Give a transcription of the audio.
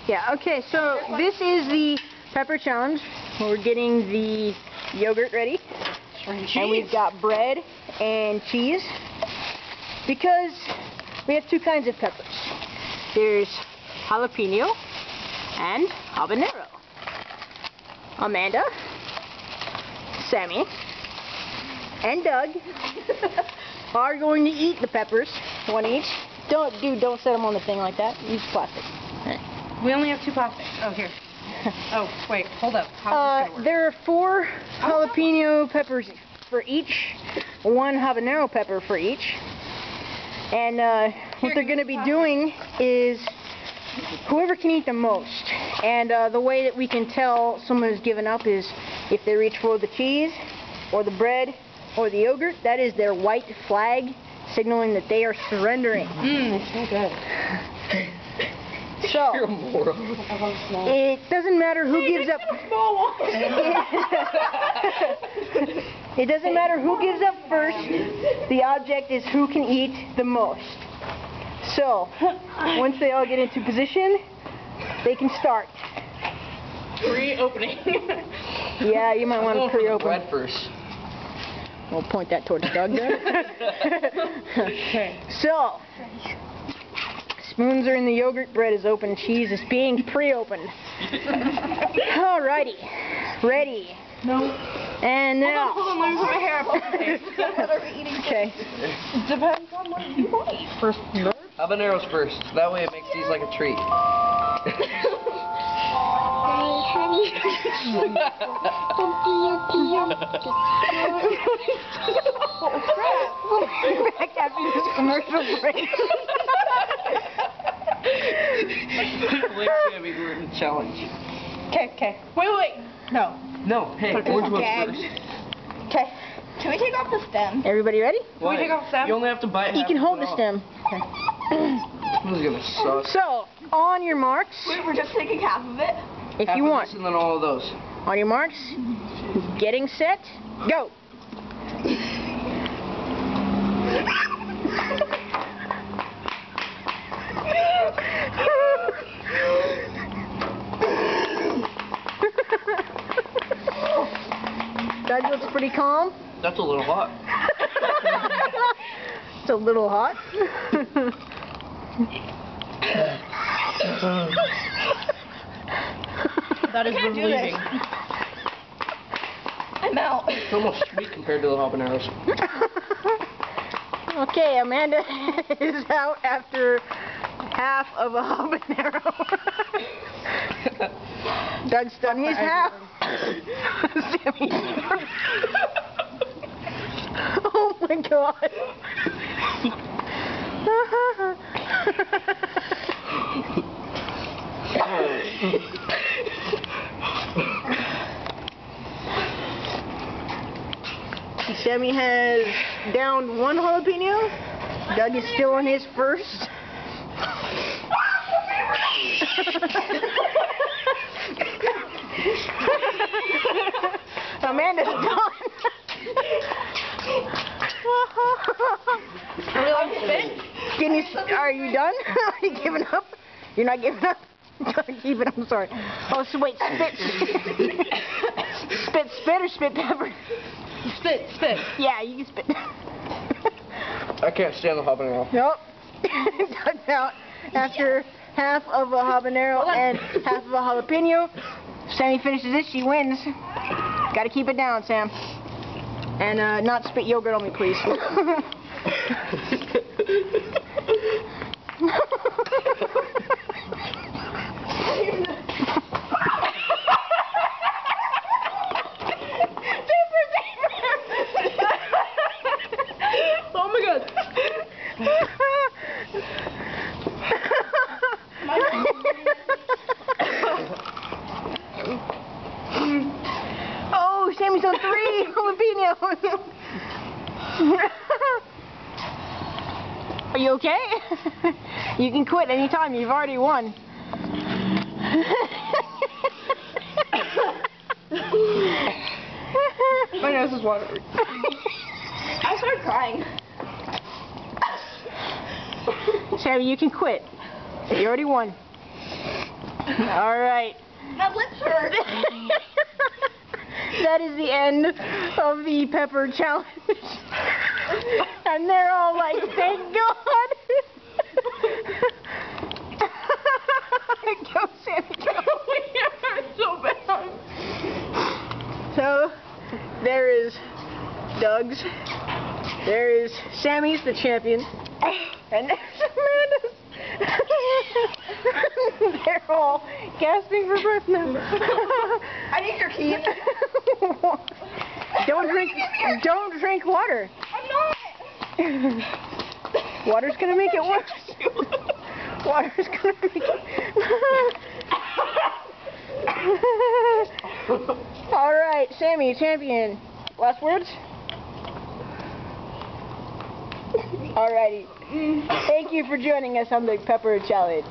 Yeah, okay, so this is the pepper challenge. We're getting the yogurt ready. And we've got bread and cheese. Because we have two kinds of peppers. There's jalapeno and habanero. Amanda, Sammy, and Doug are going to eat the peppers, one each. Don't set them on the thing like that. Use plastic. We only have two plastics. Oh, here. Oh, wait, hold up. How's this gonna work? There are 4 jalapeno peppers for each, 1 habanero pepper for each. And what they're going to be doing is whoever can eat the most. And the way that we can tell someone has given up is if they reach for the cheese or the bread or the yogurt. That is their white flag signaling that they are surrendering. It's so good. So, it doesn't matter who gives up. It doesn't matter who gives up first. The object is who can eat the most. So, once they all get into position, they can start. Pre-opening. Yeah, you might want to pre-open. Bread first. We'll point that towards Doug there. Okay. So, spoons are in the yogurt, bread is open, cheese is being pre-opened. Alrighty. Ready. No. And now. Hold on, let me put my hair up. Okay. Depends on what you want to eat first. Habaneros first. That way it makes these like a treat. Back after this commercial break. Wait, Sammy, we're in the challenge. Okay. Wait. No. No, hey, orange one's Gagged. first. Okay. Can we take off the stem? Everybody ready? Can we take off Sam? You only have to bite You half can hold of the it stem. off. This is gonna suck. So, on your marks, Wait, we're just taking half of it? if Half you of want. this and then all of those. On your marks, getting set, go. That looks pretty calm. That's a little hot. It's a little hot. That is relieving. I'm out. It's almost sweet compared to the habaneros. Okay, Amanda is out after half of a habanero. Doug's done his half. Sammy. Oh my god. Sammy has downed 1 jalapeno. Doug is still on his first. Amanda's done. Are you done? Are you giving up? You're not giving up? Keep it, I'm sorry. Oh, so wait, spit. Spit or spit pepper? Spit. Yeah, you can spit. I can't stand the habanero. Nope. Doug's out after half of a habanero and half of a jalapeno. Sammy finishes this, she wins. Gotta keep it down, Sam. And not spit yogurt on me, please. Oh my god. Oh, Sammy's on 3 jalapenos. Are you okay? You can quit anytime. You've already won. My nose is watering. I started crying. Sammy, you can quit. You already won. All right. My lips hurt. That is the end of the pepper challenge. And they're all like, thank God. Go, Sammy, go. So bad. So, there is Doug's. There is Sammy's, the champion. And there's Amanda's. They're all gasping for breath now. I need your keys. Don't drink water. I'm not. Water's gonna make it worse. Water's gonna make it. All right, Sammy, champion. Last words? Alrighty. Thank you for joining us on the Pepper Challenge.